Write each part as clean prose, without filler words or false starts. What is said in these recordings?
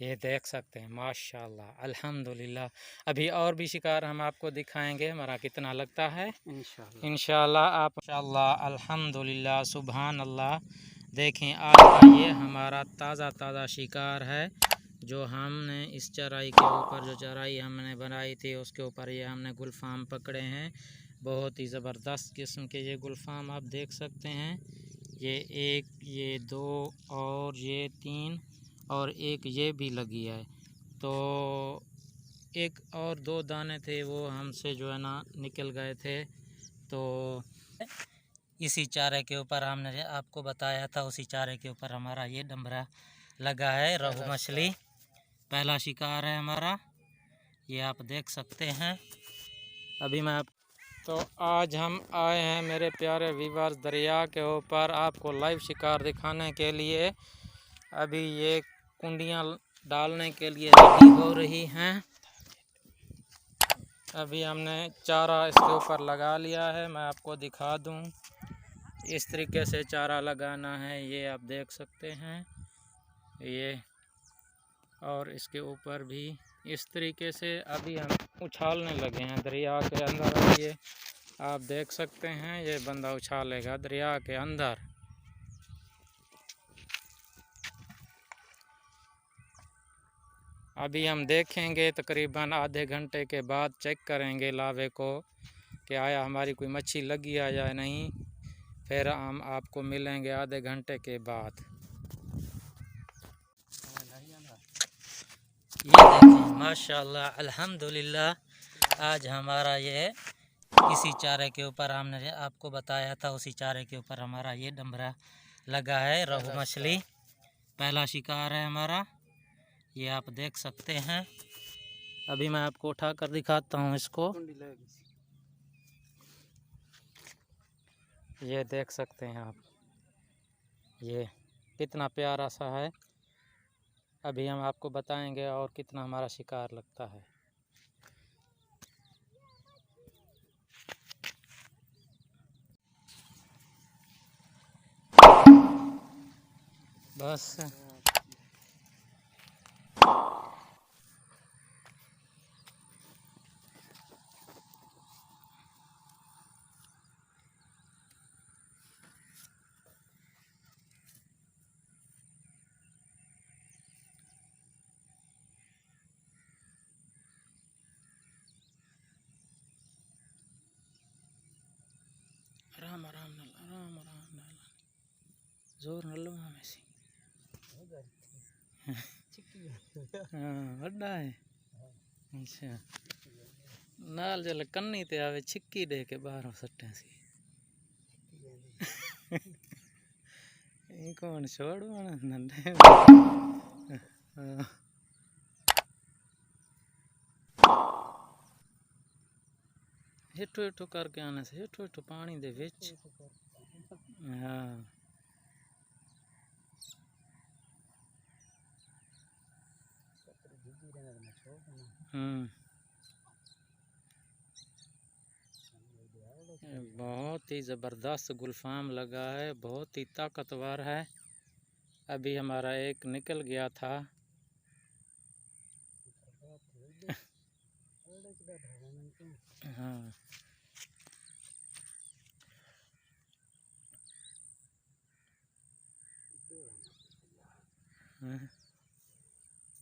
ये देख सकते हैं माशाल्लाह अल्हम्दुलिल्लाह। अभी और भी शिकार हम आपको दिखाएंगे हमारा कितना लगता है इंशाल्लाह। आप इंशाल्लाह अल्हम्दुलिल्लाह सुभान अल्लाह। देखें आज का ये हमारा ताज़ा शिकार है जो हमने इस चराई के ऊपर, जो चराई हमने बनाई थी उसके ऊपर ये हमने गुलफाम पकड़े हैं। बहुत ही ज़बरदस्त किस्म के ये गुलफाम आप देख सकते हैं। ये एक, ये दो और ये तीन और एक ये भी लगी है। तो एक और दो दाने थे वो हमसे जो है ना निकल गए थे। तो इसी चारे के ऊपर हमने आपको बताया था, उसी चारे के ऊपर हमारा ये डंबरा लगा है। रोहू मछली पहला शिकार है हमारा, ये आप देख सकते हैं। अभी मैं तो आज हम आए हैं मेरे प्यारे व्यूअर्स दरिया के ऊपर आपको लाइव शिकार दिखाने के लिए। अभी ये कुंडियाँ डालने के लिए रेडी हो रही हैं। अभी हमने चारा इसके ऊपर लगा लिया है, मैं आपको दिखा दूं। इस तरीके से चारा लगाना है, ये आप देख सकते हैं ये। और इसके ऊपर भी इस तरीके से अभी हम उछालने लगे हैं दरिया के अंदर। ये आप देख सकते हैं ये बंदा उछालेगा दरिया के अंदर। अभी हम देखेंगे तकरीबन आधे घंटे के बाद चेक करेंगे लावे को कि आया हमारी कोई मच्छी लगी है या नहीं। फिर हम आपको मिलेंगे आधे घंटे के बाद। ये देखें माशाल्लाह अल्हम्दुलिल्लाह। आज हमारा ये इसी चारे के ऊपर हमने आपको बताया था, उसी चारे के ऊपर हमारा ये डंबरा लगा है। रोहू मछली पहला शिकार है हमारा, ये आप देख सकते हैं। अभी मैं आपको उठा कर दिखाता हूँ इसको। ये देख सकते हैं आप, ये कितना प्यारा सा है। अभी हम आपको बताएंगे और कितना हमारा शिकार लगता है। बस आराम आराम नाल जोर न लो हमें सी। हाँ वड्डा है। अच्छा नाल जल कन्नी ते आवे छिक्की दे के बाहरों सट्टे सी। कौन छोड़वाना नंढे। हेठो हेठो करके आने से हेठो हेठो पानी दे विच। हाँ बहुत ही ज़बरदस्त गुलफाम लगा है, बहुत ही ताकतवर है। अभी हमारा एक निकल गया था। हाँ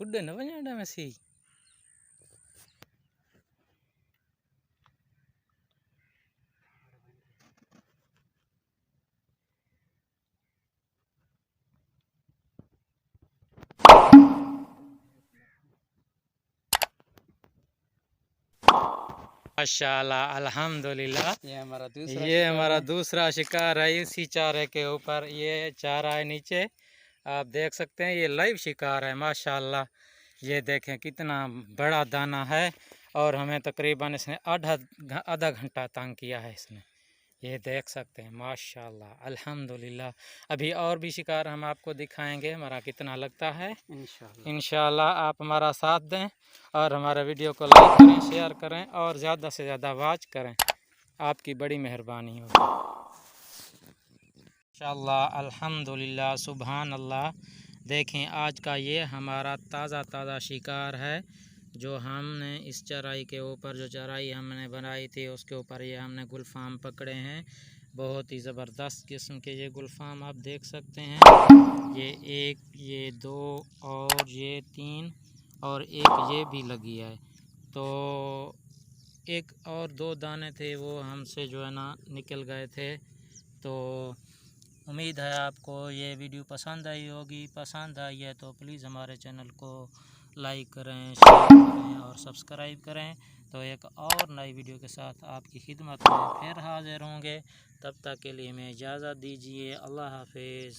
उड्डे न वञा में सी। माशाल्लाह अल्हम्दुलिल्लाह। ये हमारा दूसरा शिकार है इसी चारे के ऊपर। ये चारा है नीचे आप देख सकते हैं, ये लाइव शिकार है माशाल्लाह। ये देखें कितना बड़ा दाना है और हमें तकरीबन इसने आधा घंटा तंग किया है इसने। ये देख सकते हैं माशाल्लाह अल्हम्दुलिल्लाह। अभी और भी शिकार हम आपको दिखाएंगे हमारा कितना लगता है इंशाल्लाह। आप हमारा साथ दें और हमारे वीडियो को लाइक करें, शेयर करें और ज़्यादा से ज़्यादा वॉच करें, आपकी बड़ी मेहरबानी होगी इंशाल्लाह। अल्हम्दुलिल्लाह सुभान अल्लाह। देखें आज का ये हमारा ताज़ा शिकार है, जो हमने इस चराई के ऊपर, जो चराई हमने बनाई थी उसके ऊपर ये हमने गुलफाम पकड़े हैं। बहुत ही ज़बरदस्त किस्म के ये गुलफाम आप देख सकते हैं। ये 1, ये 2 और ये 3 और एक ये भी लगी है। तो एक और 2 दाने थे वो हमसे जो है ना निकल गए थे। तो उम्मीद है आपको ये वीडियो पसंद आई होगी। पसंद आई है तो प्लीज़ हमारे चैनल को लाइक करें, शेयर करें और सब्सक्राइब करें। तो एक और नई वीडियो के साथ आपकी खिदमत में फिर हाजिर होंगे। तब तक के लिए हमें इजाज़त दीजिए। अल्लाह हाफिज़।